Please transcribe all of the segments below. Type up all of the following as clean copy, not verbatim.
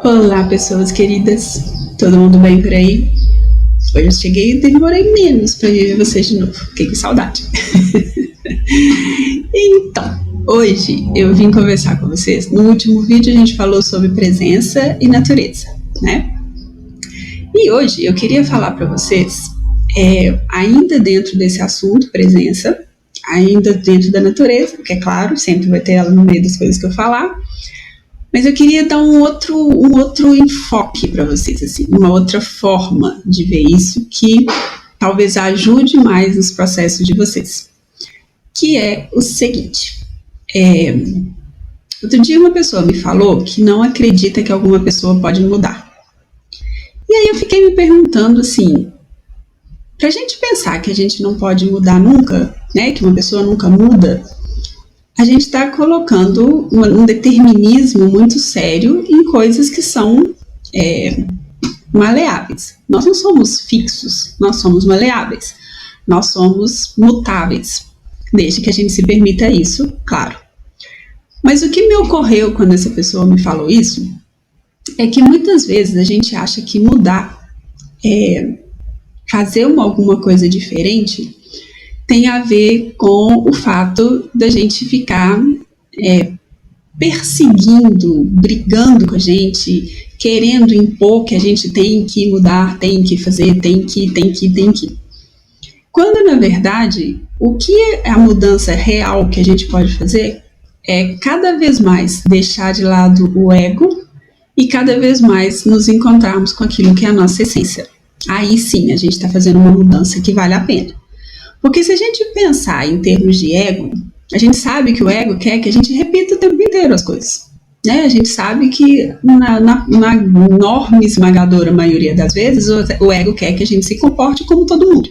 Olá, pessoas queridas, todo mundo bem por aí? Hoje eu cheguei e demorei menos para ver vocês de novo, fiquei com saudade. Então, hoje eu vim conversar com vocês. No último vídeo a gente falou sobre presença e natureza, né? E hoje eu queria falar para vocês, ainda dentro desse assunto, presença, ainda dentro da natureza, porque é claro, sempre vai ter ela no meio das coisas que eu falar, mas eu queria dar um outro enfoque para vocês, assim, uma outra forma de ver isso que talvez ajude mais nos processos de vocês, que é o seguinte. Outro dia uma pessoa me falou que não acredita que alguma pessoa pode mudar. E aí eu fiquei me perguntando assim, pra gente pensar que a gente não pode mudar nunca, né, que uma pessoa nunca muda, a gente está colocando um determinismo muito sério em coisas que são maleáveis. Nós não somos fixos, nós somos maleáveis, nós somos mutáveis, desde que a gente se permita isso, claro. Mas o que me ocorreu quando essa pessoa me falou isso é que muitas vezes a gente acha que mudar, fazer alguma coisa diferente, tem a ver com o fato da gente ficar perseguindo, brigando com a gente, querendo impor que a gente tem que mudar, tem que fazer, tem que. Quando, na verdade, o que é a mudança real que a gente pode fazer é cada vez mais deixar de lado o ego e cada vez mais nos encontrarmos com aquilo que é a nossa essência. Aí sim, a gente está fazendo uma mudança que vale a pena. Porque se a gente pensar em termos de ego, a gente sabe que o ego quer que a gente repita o tempo inteiro as coisas. Né? A gente sabe que na enorme esmagadora maioria das vezes o ego quer que a gente se comporte como todo mundo.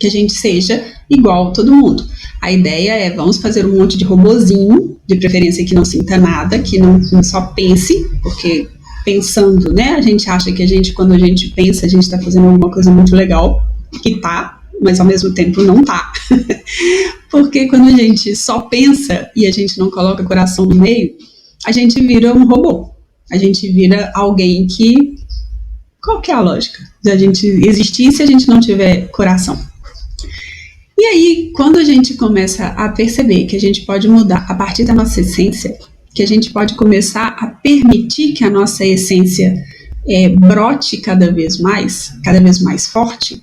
Que a gente seja igual a todo mundo. A ideia é, vamos fazer um monte de robozinho, de preferência que não sinta nada, que não só pense, porque pensando, né, a gente acha que quando a gente pensa, a gente está fazendo alguma coisa muito legal, que tá, mas ao mesmo tempo não tá. Porque quando a gente só pensa e a gente não coloca coração no meio, a gente vira um robô. A gente vira alguém que... Qual que é a lógica de a gente existir se a gente não tiver coração? E aí, quando a gente começa a perceber que a gente pode mudar a partir da nossa essência, que a gente pode começar a permitir que a nossa essência brote cada vez mais forte,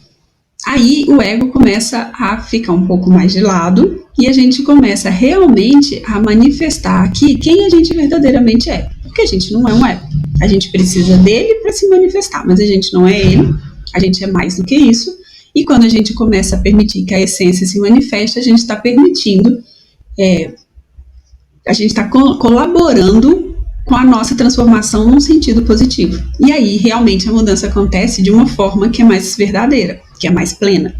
aí o ego começa a ficar um pouco mais de lado e a gente começa realmente a manifestar aqui quem a gente verdadeiramente é. Porque a gente não é um ego. A gente precisa dele para se manifestar, mas a gente não é ele, a gente é mais do que isso. E quando a gente começa a permitir que a essência se manifeste, a gente está permitindo, a gente está colaborando com a nossa transformação num sentido positivo. E aí, realmente, a mudança acontece de uma forma que é mais verdadeira, que é mais plena.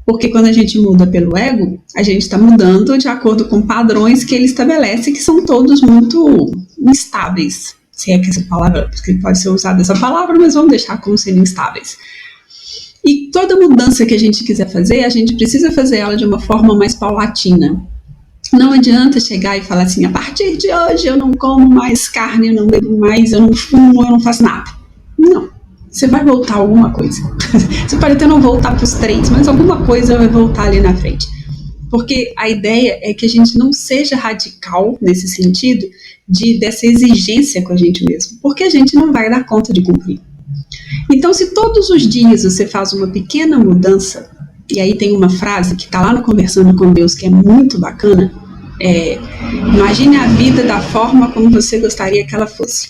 Porque quando a gente muda pelo ego, a gente está mudando de acordo com padrões que ele estabelece, que são todos muito instáveis. Se é que essa palavra, porque pode ser usada essa palavra, mas vamos deixar como sendo instáveis. E toda mudança que a gente quiser fazer, a gente precisa fazer ela de uma forma mais paulatina. Não adianta chegar e falar assim, a partir de hoje eu não como mais carne, eu não bebo mais, eu não fumo, eu não faço nada. Não. Você vai voltar alguma coisa. Você pode até não voltar para os 3, mas alguma coisa vai voltar ali na frente. Porque a ideia é que a gente não seja radical nesse sentido dessa exigência com a gente mesmo. Porque a gente não vai dar conta de cumprir. Então, se todos os dias você faz uma pequena mudança, e aí tem uma frase que está lá no Conversando com Deus, que é muito bacana, imagine a vida da forma como você gostaria que ela fosse.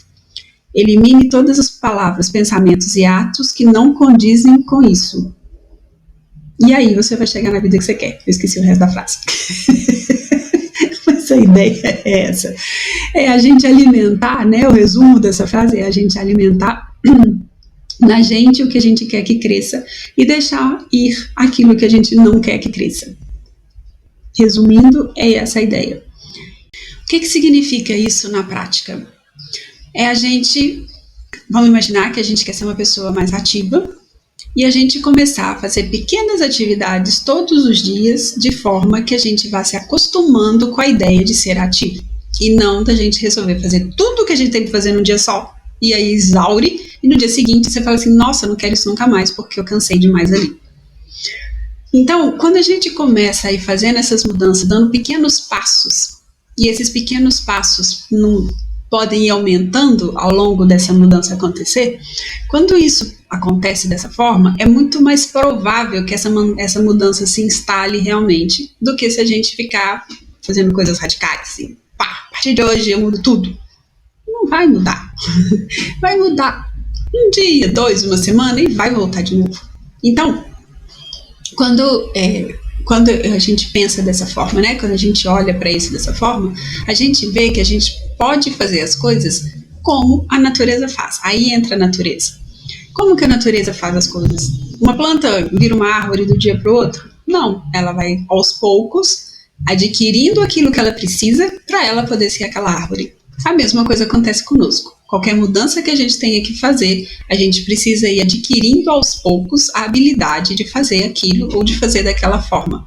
Elimine todas as palavras, pensamentos e atos que não condizem com isso. E aí você vai chegar na vida que você quer. Eu esqueci o resto da frase. Mas a ideia é essa. É a gente alimentar, né? O resumo dessa frase é a gente alimentar na gente o que a gente quer que cresça e deixar ir aquilo que a gente não quer que cresça. Resumindo, é essa a ideia. O que significa isso na prática? É a gente, vamos imaginar que a gente quer ser uma pessoa mais ativa e a gente começar a fazer pequenas atividades todos os dias de forma que a gente vá se acostumando com a ideia de ser ativo e não da gente resolver fazer tudo o que a gente tem que fazer num dia só e aí exaure, e no dia seguinte você fala assim, nossa, eu não quero isso nunca mais, porque eu cansei demais ali. Então, quando a gente começa a ir fazendo essas mudanças, dando pequenos passos, e esses pequenos passos não podem ir aumentando ao longo dessa mudança acontecer, quando isso acontece dessa forma, é muito mais provável que essa mudança se instale realmente, do que se a gente ficar fazendo coisas radicais, assim, pá, a partir de hoje eu mudo tudo. Não vai mudar. Vai mudar um dia, 2, uma semana e vai voltar de novo. Então, quando a gente pensa dessa forma, né? Quando a gente olha para isso dessa forma, a gente vê que a gente pode fazer as coisas como a natureza faz. Aí entra a natureza. Como que a natureza faz as coisas? Uma planta vira uma árvore do dia para o outro? Não, ela vai aos poucos adquirindo aquilo que ela precisa para ela poder ser aquela árvore. A mesma coisa acontece conosco. Qualquer mudança que a gente tenha que fazer, a gente precisa ir adquirindo aos poucos a habilidade de fazer aquilo ou de fazer daquela forma.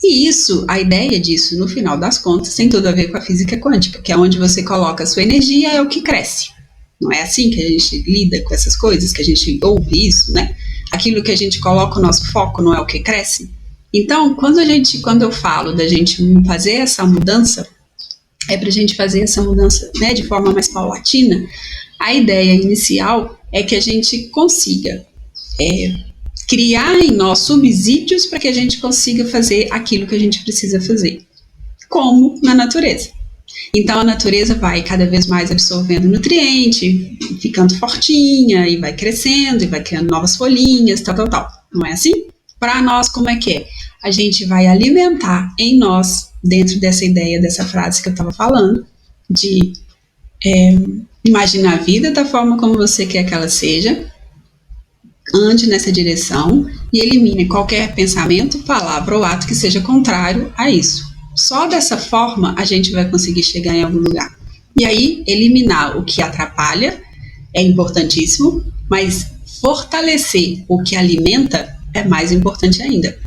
E isso, a ideia disso, no final das contas, tem tudo a ver com a física quântica, que é onde você coloca a sua energia, é o que cresce. Não é assim que a gente lida com essas coisas, que a gente ouve isso, né? Aquilo que a gente coloca o nosso foco não é o que cresce. Então, quando eu falo da gente fazer essa mudança, é para a gente fazer essa mudança, né, de forma mais paulatina. A ideia inicial é que a gente consiga criar em nós subsídios para que a gente consiga fazer aquilo que a gente precisa fazer, como na natureza. Então a natureza vai cada vez mais absorvendo nutriente, ficando fortinha, e vai crescendo, e vai criando novas folhinhas, tal. Não é assim? Para nós, como é que é? A gente vai alimentar em nós, dentro dessa ideia, dessa frase que eu estava falando, de imaginar a vida da forma como você quer que ela seja, ande nessa direção e elimine qualquer pensamento, palavra ou ato que seja contrário a isso. Só dessa forma a gente vai conseguir chegar em algum lugar. E aí, eliminar o que atrapalha é importantíssimo, mas fortalecer o que alimenta é mais importante ainda.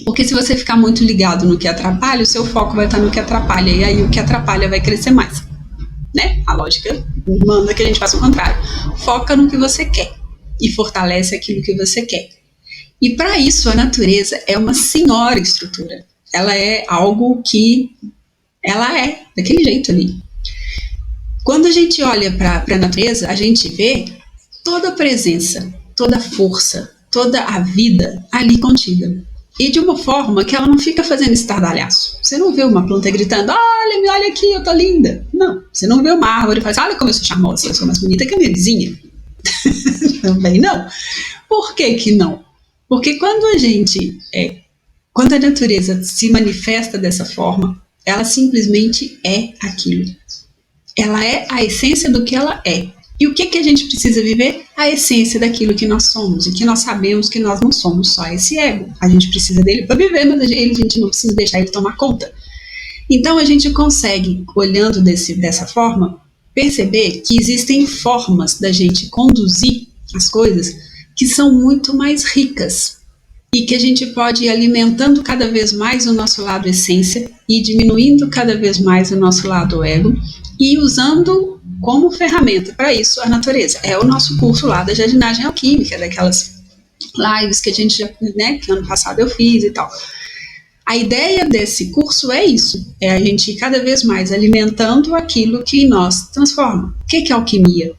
Porque se você ficar muito ligado no que atrapalha, o seu foco vai estar no que atrapalha, e aí o que atrapalha vai crescer mais. Né? A lógica manda que a gente faça o contrário. Foca no que você quer e fortalece aquilo que você quer. E para isso a natureza é uma senhora estrutura. Ela é algo que ela é daquele jeito ali. Quando a gente olha para a natureza, a gente vê toda a presença, toda a força, toda a vida ali contida. E de uma forma que ela não fica fazendo estardalhaço. Você não vê uma planta gritando, olha, me olha aqui, eu tô linda. Não, você não vê uma árvore e faz, olha como eu sou charmosa, eu sou mais bonita que a minha vizinha. Também não. Por que não? Porque quando a natureza se manifesta dessa forma, ela simplesmente é aquilo. Ela é a essência do que ela é. E o que a gente precisa viver? A essência daquilo que nós somos e que nós sabemos que nós não somos só esse ego. A gente precisa dele para viver, mas a gente não precisa deixar ele tomar conta. Então a gente consegue, olhando dessa forma, perceber que existem formas da gente conduzir as coisas que são muito mais ricas e que a gente pode ir alimentando cada vez mais o nosso lado essência e diminuindo cada vez mais o nosso lado ego e usando como ferramenta para isso a natureza. É o nosso curso lá da jardinagem alquímica, daquelas lives que a gente já, né, que ano passado eu fiz e tal. A ideia desse curso é isso, é a gente ir cada vez mais alimentando aquilo que em nós transforma. O que é alquimia?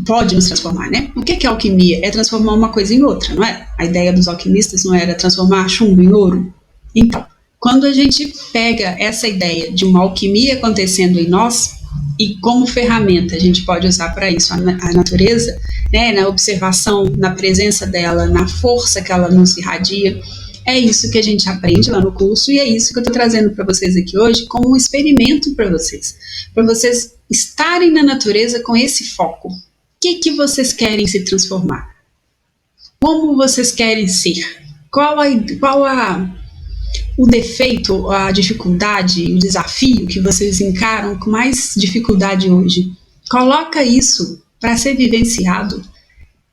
Pode nos transformar, né? O que é alquimia? É transformar uma coisa em outra, não é? A ideia dos alquimistas não era transformar chumbo em ouro? Então, quando a gente pega essa ideia de uma alquimia acontecendo em nós, e como ferramenta a gente pode usar para isso a natureza, né, na observação, na presença dela, na força que ela nos irradia, é isso que a gente aprende lá no curso e é isso que eu estou trazendo para vocês aqui hoje como um experimento para vocês estarem na natureza com esse foco. O que vocês querem se transformar? Como vocês querem ser? Qual o defeito, a dificuldade, o desafio que vocês encaram com mais dificuldade hoje? Coloca isso para ser vivenciado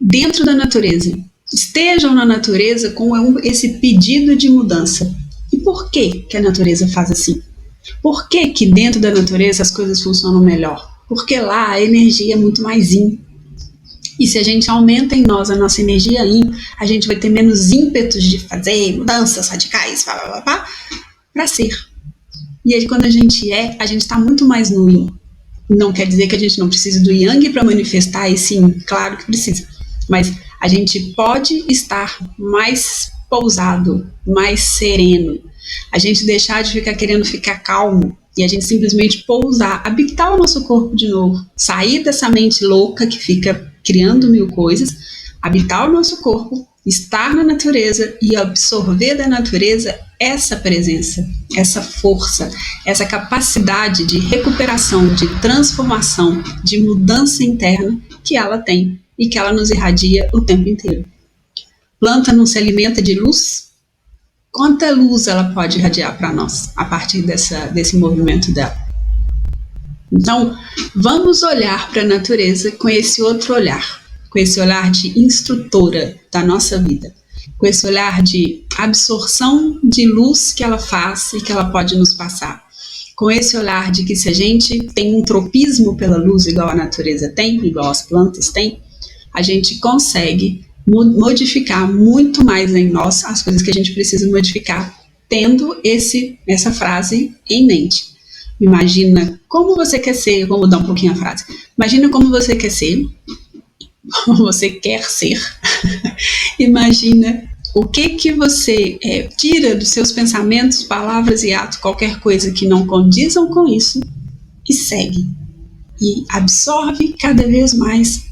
dentro da natureza. Estejam na natureza com esse pedido de mudança. E por que a natureza faz assim? Por que dentro da natureza as coisas funcionam melhor? porque lá a energia é muito mais yin. E se a gente aumenta em nós a nossa energia yin, a gente vai ter menos ímpetos de fazer mudanças radicais, para ser. E aí quando a gente está muito mais no yin. Não quer dizer que a gente não precise do yang para manifestar, e sim, claro que precisa. Mas a gente pode estar mais pousado, mais sereno. A gente deixar de ficar querendo ficar calmo e a gente simplesmente pousar, habitar o nosso corpo de novo. Sair dessa mente louca que fica criando mil coisas, habitar o nosso corpo, estar na natureza e absorver da natureza essa presença, essa força, essa capacidade de recuperação, de transformação, de mudança interna que ela tem e que ela nos irradia o tempo inteiro. Planta não se alimenta de luz? Quanta luz ela pode irradiar para nós a partir desse movimento dela? Então, vamos olhar para a natureza com esse outro olhar, com esse olhar de instrutora da nossa vida, com esse olhar de absorção de luz que ela faz e que ela pode nos passar, com esse olhar de que se a gente tem um tropismo pela luz igual a natureza tem, igual as plantas têm, a gente consegue modificar muito mais em nós as coisas que a gente precisa modificar, tendo essa frase em mente. Imagina como você quer ser, eu vou mudar um pouquinho a frase, imagina como você quer ser, como você quer ser, imagina o que você tira dos seus pensamentos, palavras e atos, qualquer coisa que não condizam com isso, e segue. E absorve cada vez mais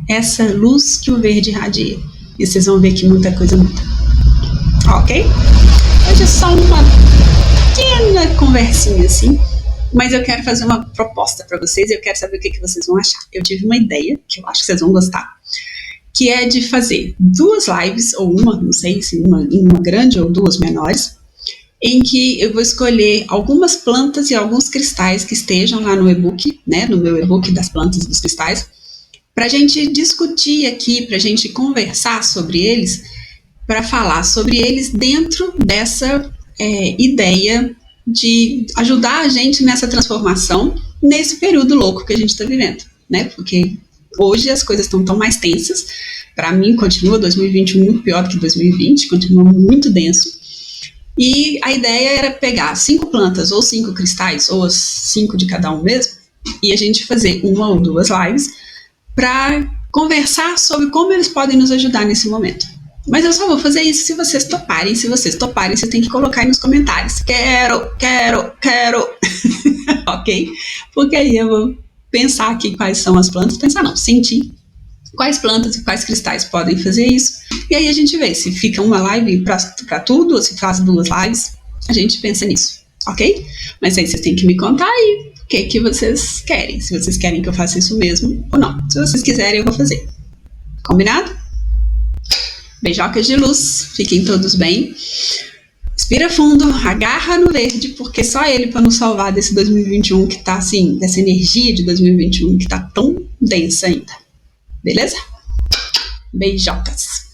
essa luz que o verde irradia. E vocês vão ver que muita coisa muda. Ok? Hoje é só uma pequena conversinha assim, mas eu quero fazer uma proposta para vocês e eu quero saber o que vocês vão achar. Eu tive uma ideia, que eu acho que vocês vão gostar, que é de fazer 2 lives, ou uma, não sei se uma grande ou 2 menores, em que eu vou escolher algumas plantas e alguns cristais que estejam lá no e-book, né, no meu e-book das plantas e dos cristais, para a gente discutir aqui, para a gente conversar sobre eles, para falar sobre eles dentro dessa ideia de ajudar a gente nessa transformação, nesse período louco que a gente está vivendo, né, porque hoje as coisas estão tão mais tensas. Para mim, continua 2021 muito pior do que 2020, continua muito denso. E a ideia era pegar 5 plantas ou 5 cristais, ou as 5 de cada um mesmo, e a gente fazer 1 ou 2 lives para conversar sobre como eles podem nos ajudar nesse momento. Mas eu só vou fazer isso se vocês toparem. Se vocês toparem, você tem que colocar aí nos comentários. Quero. Ok? Porque aí eu vou pensar aqui quais são as plantas. Pensar não, sentir quais plantas e quais cristais podem fazer isso. E aí a gente vê se fica uma live para tudo ou se faz 2 lives. A gente pensa nisso, ok? Mas aí vocês têm que me contar aí o que vocês querem. Se vocês querem que eu faça isso mesmo ou não. Se vocês quiserem, eu vou fazer. Combinado? Beijocas de luz. Fiquem todos bem. Respira fundo, agarra no verde, porque só ele para nos salvar desse 2021 que tá assim, dessa energia de 2021 que tá tão densa ainda. Beleza? Beijocas!